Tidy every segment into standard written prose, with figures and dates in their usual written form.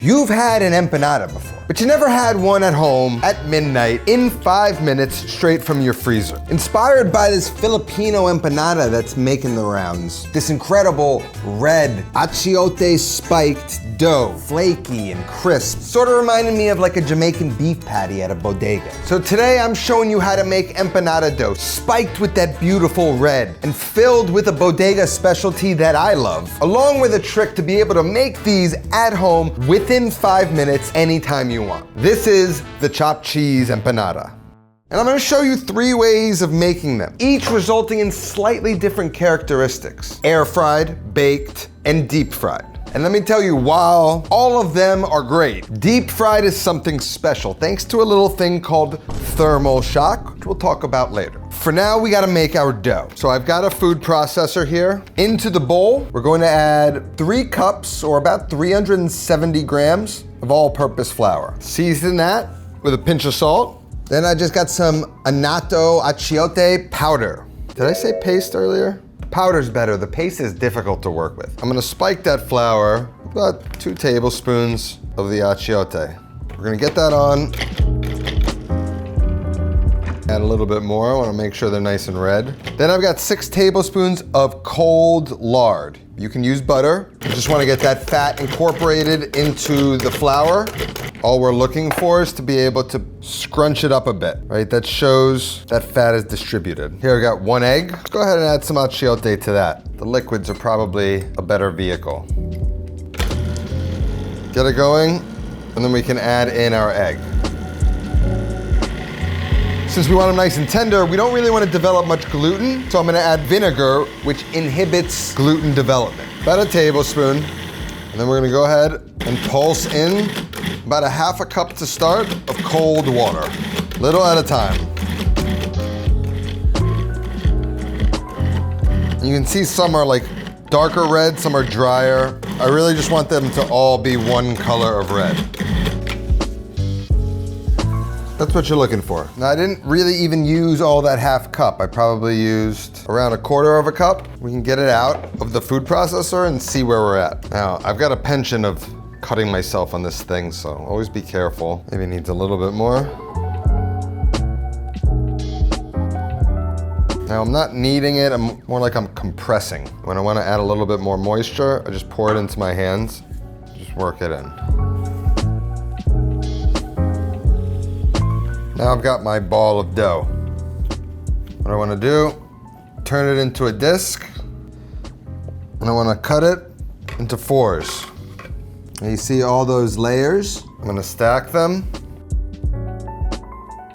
You've had an empanada before, but you never had one at home at midnight in 5 minutes straight from your freezer. Inspired by this Filipino empanada that's making the rounds, this incredible red achiote spiked dough, flaky and crisp, sort of reminded me of like a Jamaican beef patty at a bodega. So today I'm showing you how to make empanada dough, spiked with that beautiful red and filled with a bodega specialty that I love, along with a trick to be able to make these at home within 5 minutes anytime you want. This is the chopped cheese empanada. And I'm gonna show you 3 ways of making them, each resulting in slightly different characteristics: air fried, baked, and deep fried. And let me tell you, while all of them are great, deep fried is something special thanks to a little thing called thermal shock, which we'll talk about later. For now, we gotta make our dough. So I've got a food processor here. Into the bowl, we're going to add 3 cups or about 370 grams of all-purpose flour. Season that with a pinch of salt. Then I just got some annatto achiote powder. Did I say paste earlier? Powder's better, the paste is difficult to work with. I'm gonna spike that flour, about 2 tablespoons of the achiote. We're gonna get that on. Add a little bit more, I wanna make sure they're nice and red. Then I've got 6 tablespoons of cold lard. You can use butter. You just wanna get that fat incorporated into the flour. All we're looking for is to be able to scrunch it up a bit, right? That shows that fat is distributed. Here I got 1 egg. Let's go ahead and add some achiote to that. The liquids are probably a better vehicle. Get it going, and then we can add in our egg. Since we want them nice and tender, we don't really want to develop much gluten, so I'm gonna add vinegar, which inhibits gluten development. About a tablespoon, and then we're gonna go ahead and pulse in about a half a cup to start of cold water, little at a time. You can see some are like darker red, some are drier. I really just want them to all be one color of red. That's what you're looking for. Now, I didn't really even use all that half cup. I probably used around 1/4 of a cup. We can get it out of the food processor and see where we're at. Now, I've got a penchant of cutting myself on this thing, so always be careful. Maybe it needs a little bit more. Now, I'm not kneading it, I'm more like I'm compressing. When I wanna add a little bit more moisture, I just pour it into my hands, just work it in. Now I've got my ball of dough. What I wanna do, turn it into a disc, and I wanna cut it into 4s. And you see all those layers? I'm gonna stack them.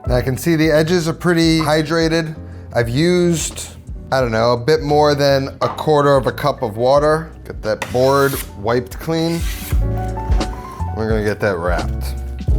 Now I can see the edges are pretty hydrated. I've used, I don't know, a bit more than 1/4 of a cup of water. Get that board wiped clean. We're gonna get that wrapped.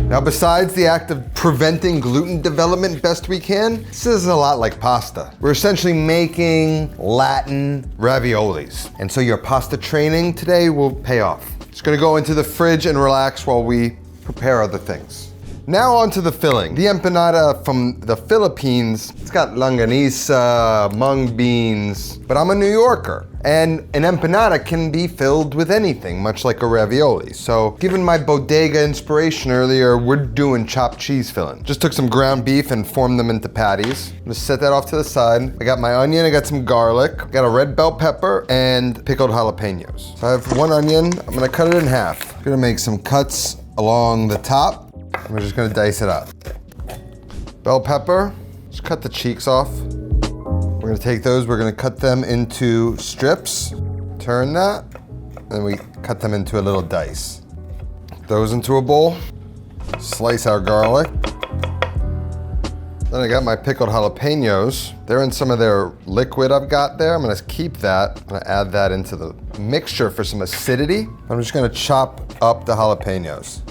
Now, besides the act of preventing gluten development best we can, this is a lot like pasta. We're essentially making Latin raviolis. And so your pasta training today will pay off. Just gonna go into the fridge and relax while we prepare other things. Now on to the filling. The empanada from the Philippines, it's got longanisa, mung beans, but I'm a New Yorker. And an empanada can be filled with anything, much like a ravioli. So given my bodega inspiration earlier, we're doing chopped cheese filling. Just took some ground beef and formed them into patties. Just set that off to the side. I got my onion, I got some garlic, I got a red bell pepper, and pickled jalapeños. So I have 1 onion, I'm gonna cut it in half. I'm gonna make some cuts along the top. We're just gonna dice it up. Bell pepper, just cut the cheeks off. We're gonna take those, we're gonna cut them into strips, turn that, and we cut them into a little dice. Those into a bowl, slice our garlic. Then I got my pickled jalapeños. They're in some of their liquid I've got there. I'm gonna keep that. I'm gonna add that into the mixture for some acidity. I'm just gonna chop up the jalapeños.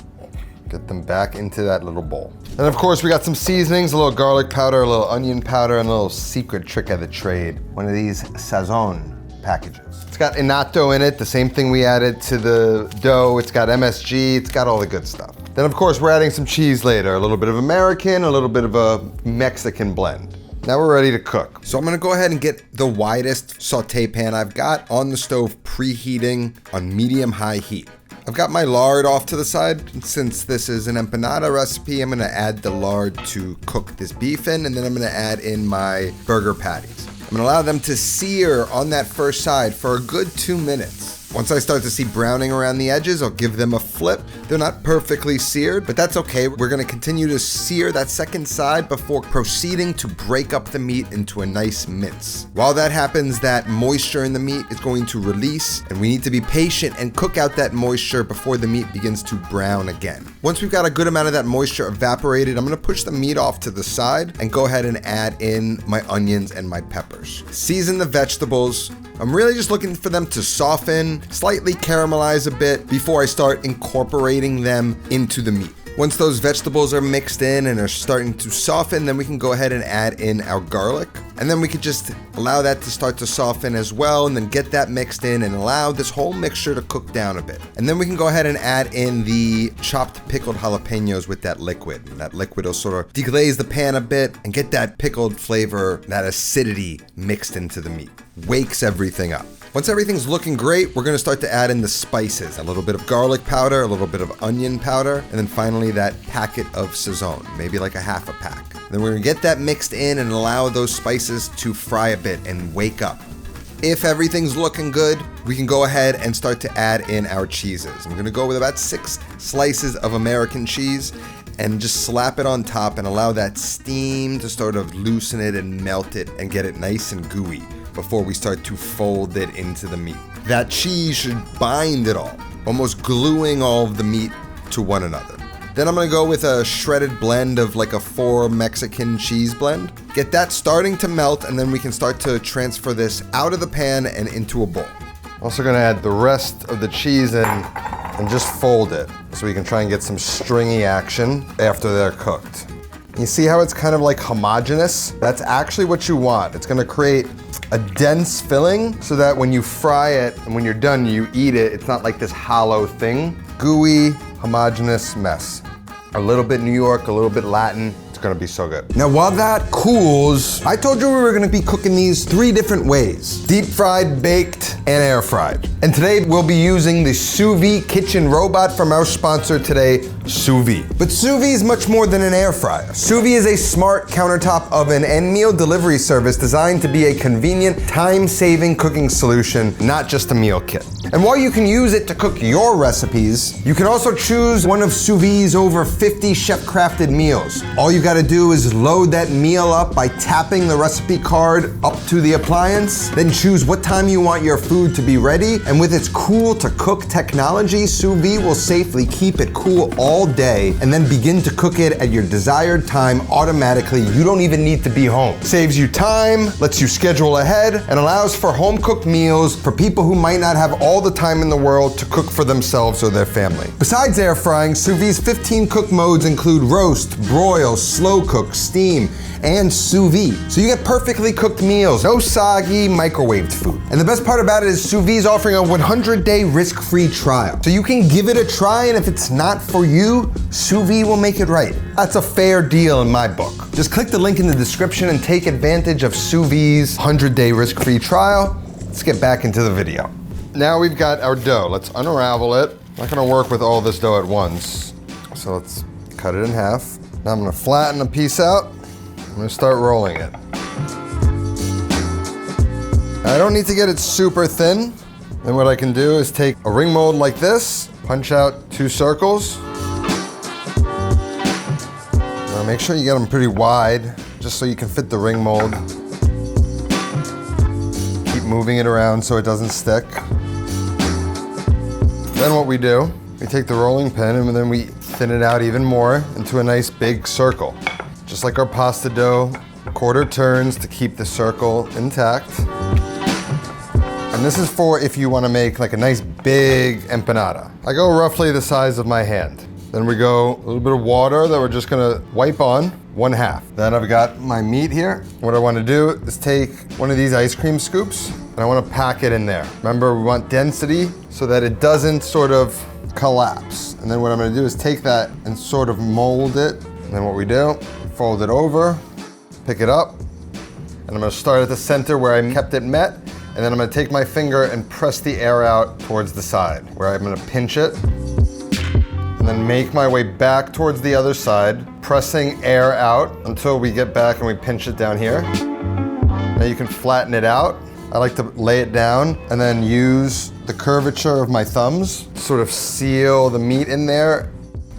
Get them back into that little bowl. And of course, we got some seasonings, a little garlic powder, a little onion powder, and a little secret trick of the trade. One of these sazon packages. It's got annatto in it, the same thing we added to the dough. It's got MSG, it's got all the good stuff. Then of course, we're adding some cheese later, a little bit of American, a little bit of a Mexican blend. Now we're ready to cook. So I'm gonna go ahead and get the widest saute pan I've got on the stove, preheating on medium-high heat. I've got my lard off to the side. Since this is an empanada recipe, I'm gonna add the lard to cook this beef in, and then I'm gonna add in my burger patties. I'm gonna allow them to sear on that first side for a good 2 minutes. Once I start to see browning around the edges, I'll give them a flip. They're not perfectly seared, but that's okay. We're gonna continue to sear that second side before proceeding to break up the meat into a nice mince. While that happens, that moisture in the meat is going to release, and we need to be patient and cook out that moisture before the meat begins to brown again. Once we've got a good amount of that moisture evaporated, I'm gonna push the meat off to the side and go ahead and add in my onions and my peppers. Season the vegetables. I'm really just looking for them to soften, slightly caramelize a bit before I start incorporating them into the meat. Once those vegetables are mixed in and are starting to soften, then we can go ahead and add in our garlic. And then we could just allow that to start to soften as well, and then get that mixed in and allow this whole mixture to cook down a bit. And then we can go ahead and add in the chopped pickled jalapeños with that liquid. And that liquid will sort of deglaze the pan a bit and get that pickled flavor, that acidity mixed into the meat. Wakes everything up. Once everything's looking great, we're gonna start to add in the spices. A little bit of garlic powder, a little bit of onion powder, and then finally that packet of sazon, maybe like a half a pack. Then we're gonna get that mixed in and allow those spices to fry a bit and wake up. If everything's looking good, we can go ahead and start to add in our cheeses. I'm gonna go with about 6 slices of American cheese and just slap it on top and allow that steam to sort of loosen it and melt it and get it nice and gooey before we start to fold it into the meat. That cheese should bind it all, almost gluing all of the meat to one another. Then I'm gonna go with a shredded blend of like a 4 Mexican cheese blend. Get that starting to melt, and then we can start to transfer this out of the pan and into a bowl. Also gonna add the rest of the cheese in and just fold it so we can try and get some stringy action after they're cooked. You see how it's kind of like homogeneous? That's actually what you want. It's gonna create a dense filling so that when you fry it and when you're done, you eat it, it's not like this hollow thing. Gooey, homogeneous mess. A little bit New York, a little bit Latin. It's gonna be so good. Now while that cools, I told you we were gonna be cooking these 3 different ways. Deep fried, baked, and air fried. And today we'll be using the sous vide kitchen robot from our sponsor today, Sous Vide. But sous vide is much more than an air fryer. Sous vide is a smart countertop oven and meal delivery service designed to be a convenient, time-saving cooking solution, not just a meal kit. And while you can use it to cook your recipes, you can also choose one of Sous Vide's over 50 chef-crafted meals. All you gotta do is load that meal up by tapping the recipe card up to the appliance, then choose what time you want your food to be ready, and with its cool-to-cook technology, Sous Vide will safely keep it cool all day and then begin to cook it at your desired time automatically. You don't even need to be home. Saves you time, lets you schedule ahead, and allows for home-cooked meals for people who might not have all the time in the world to cook for themselves or their family. Besides air frying, Sous Vide's 15 cook modes include roast, broil, slow cook, steam, and sous vide. So you get perfectly cooked meals, no soggy microwaved food. And the best part about it is Sous Vide's offering a 100-day risk-free trial. So you can give it a try, and if it's not for you, Sous Vide will make it right. That's a fair deal in my book. Just click the link in the description and take advantage of Sous Vide's 100-day risk-free trial. Let's get back into the video. Now we've got our dough. Let's unravel it. I'm not gonna work with all this dough at once. So let's cut it in half. Now I'm gonna flatten a piece out. I'm gonna start rolling it. I don't need to get it super thin. Then what I can do is take a ring mold like this, punch out 2 circles. Now make sure you get them pretty wide, just so you can fit the ring mold. Keep moving it around so it doesn't stick. Then what we do, we take the rolling pin and then we thin it out even more into a nice big circle. Just like our pasta dough, quarter turns to keep the circle intact. And this is for if you want to make like a nice big empanada. I go roughly the size of my hand. Then we go a little bit of water that we're just gonna wipe on, 1/2. Then I've got my meat here. What I want to do is take one of these ice cream scoops and I want to pack it in there. Remember, we want density so that it doesn't sort of collapse. And then what I'm going to do is take that and sort of mold it. And then what we do, fold it over, pick it up, and I'm going to start at the center where I kept it met, and then I'm gonna take my finger and press the air out towards the side, where I'm gonna pinch it, and then make my way back towards the other side, pressing air out until we get back and we pinch it down here. Now you can flatten it out. I like to lay it down and then use the curvature of my thumbs to sort of seal the meat in there.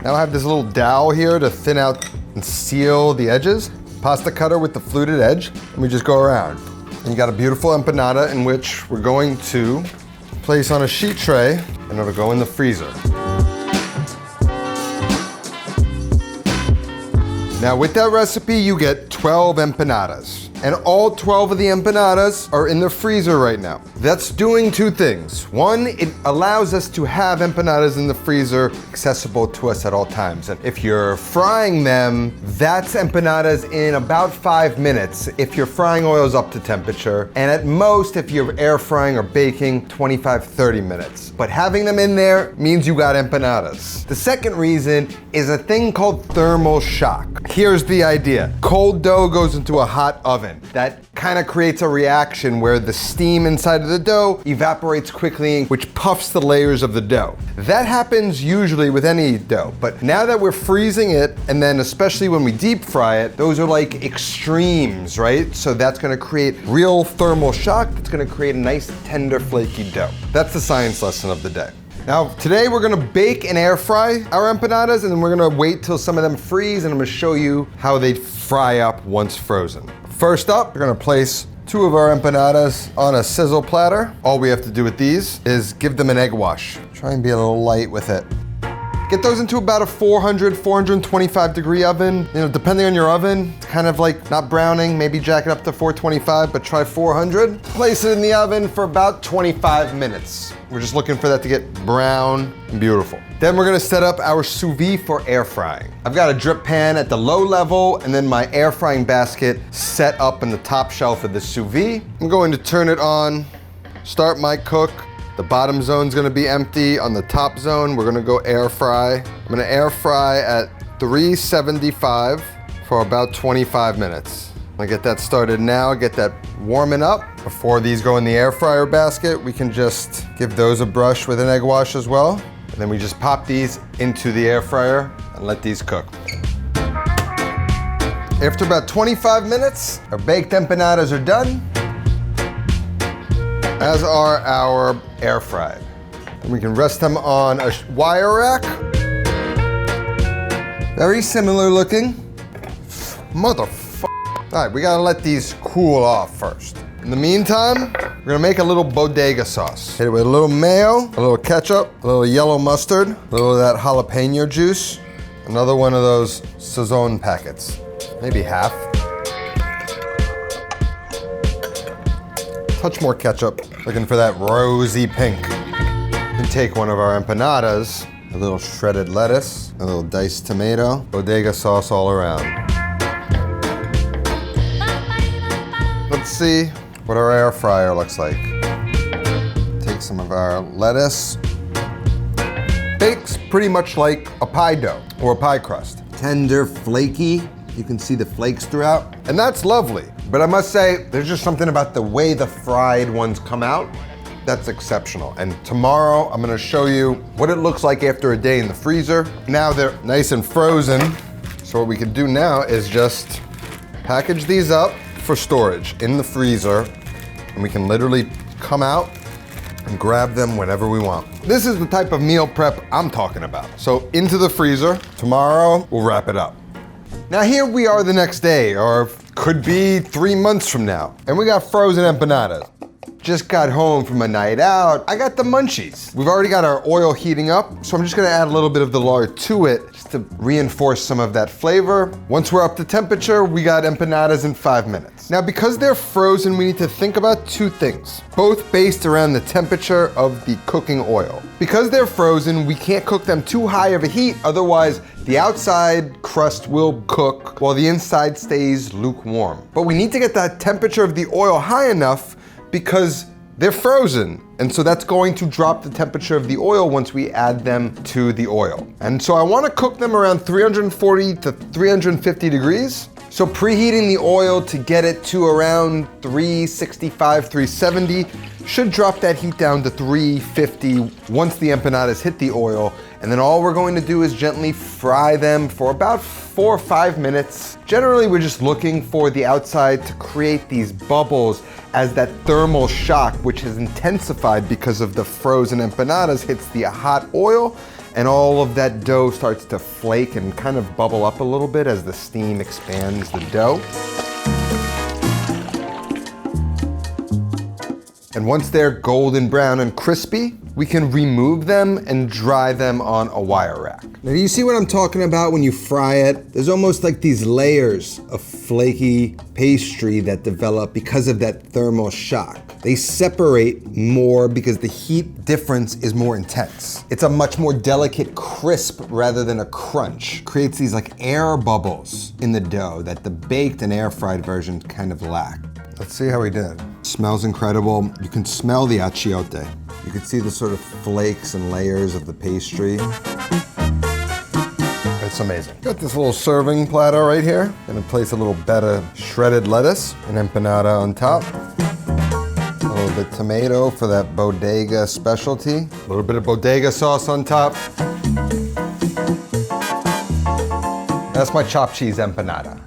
Now I have this little dowel here to thin out and seal the edges. Pasta cutter with the fluted edge, and we just go around. And you got a beautiful empanada in which we're going to place on a sheet tray and it'll go in the freezer. Now with that recipe, you get 12 empanadas. And all 12 of the empanadas are in the freezer right now. That's doing two things. One, it allows us to have empanadas in the freezer accessible to us at all times. And if you're frying them, that's empanadas in about 5 minutes if your frying oil is up to temperature. And at most, if you're air frying or baking, 25-30 minutes. But having them in there means you got empanadas. The second reason is a thing called thermal shock. Here's the idea. Cold dough goes into a hot oven. That kind of creates a reaction where the steam inside of the dough evaporates quickly, which puffs the layers of the dough. That happens usually with any dough, but now that we're freezing it, and then especially when we deep fry it, those are like extremes, right? So that's gonna create real thermal shock that's gonna create a nice, tender, flaky dough. That's the science lesson of the day. Now, today we're gonna bake and air fry our empanadas, and then we're gonna wait till some of them freeze, and I'm gonna show you how they fry up once frozen. First up, we're gonna place 2 of our empanadas on a sizzle platter. All we have to do with these is give them an egg wash. Try and be a little light with it. Get those into about a 400, 425 degree oven. You know, depending on your oven, it's kind of like not browning, maybe jack it up to 425, but try 400. Place it in the oven for about 25 minutes. We're just looking for that to get brown and beautiful. Then we're gonna set up our sous vide for air frying. I've got a drip pan at the low level and then my air frying basket set up in the top shelf of the sous vide. I'm going to turn it on, start my cook. The bottom zone's gonna be empty. On the top zone, we're gonna go air fry. I'm gonna air fry at 375 for about 25 minutes. I'm gonna get that started now, get that warming up. Before these go in the air fryer basket, we can just give those a brush with an egg wash as well. And then we just pop these into the air fryer and let these cook. After about 25 minutes, our baked empanadas are done, as are our air fried. And we can rest them on a wire rack. Very similar looking. Motherfucker. All right, we gotta let these cool off first. In the meantime, we're gonna make a little bodega sauce. Hit it with a little mayo, a little ketchup, a little yellow mustard, a little of that jalapeno juice, another one of those Sazon packets, maybe half. Touch more ketchup, looking for that rosy pink. Then take one of our empanadas, a little shredded lettuce, a little diced tomato, bodega sauce all around. Let's see what our air fryer looks like. Take some of our lettuce. Bakes pretty much like a pie dough or a pie crust. Tender, flaky. You can see the flakes throughout, and that's lovely. But I must say, there's just something about the way the fried ones come out that's exceptional. And tomorrow, I'm gonna show you what it looks like after a day in the freezer. Now they're nice and frozen. So what we can do now is just package these up for storage in the freezer, and we can literally come out and grab them whenever we want. This is the type of meal prep I'm talking about. So into the freezer, tomorrow we'll wrap it up. Now here we are the next day, or could be 3 months from now, and we got frozen empanadas. Just got home from a night out. I got the munchies. We've already got our oil heating up, so I'm just gonna add a little bit of the lard to it just to reinforce some of that flavor. Once we're up to temperature, we got empanadas in 5 minutes. Now, because they're frozen, we need to think about 2 things, both based around the temperature of the cooking oil. Because they're frozen, we can't cook them too high of a heat, otherwise the outside crust will cook while the inside stays lukewarm. But we need to get that temperature of the oil high enough because they're frozen. And so that's going to drop the temperature of the oil once we add them to the oil. And so I wanna cook them around 340 to 350 degrees. So preheating the oil to get it to around 365, 370 should drop that heat down to 350 once the empanadas hit the oil. And then all we're going to do is gently fry them for about 4 or 5 minutes. Generally, we're just looking for the outside to create these bubbles as that thermal shock, which has intensified because of the frozen empanadas, hits the hot oil, and all of that dough starts to flake and kind of bubble up a little bit as the steam expands the dough. And once they're golden brown and crispy, we can remove them and dry them on a wire rack. Now, do you see what I'm talking about when you fry it? There's almost like these layers of flaky pastry that develop because of that thermal shock. They separate more because the heat difference is more intense. It's a much more delicate crisp rather than a crunch. Creates these like air bubbles in the dough that the baked and air fried version kind of lack. Let's see how we did. Smells incredible. You can smell the achiote. You can see the sort of flakes and layers of the pastry. It's amazing. Got this little serving platter right here. Gonna place a little bed of shredded lettuce, an empanada on top. A little bit of tomato for that bodega specialty. A little bit of bodega sauce on top. That's my chopped cheese empanada.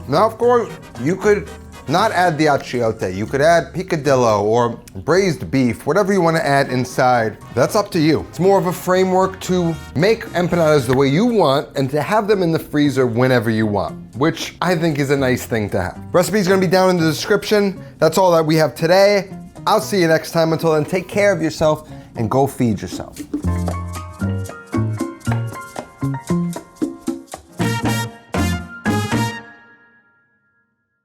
Now, of course, you could not add the achiote. You could add picadillo or braised beef, whatever you want to add inside. That's up to you. It's more of a framework to make empanadas the way you want and to have them in the freezer whenever you want, which I think is a nice thing to have. Recipe's gonna be down in the description. That's all that we have today. I'll see you next time. Until then, take care of yourself and go feed yourself.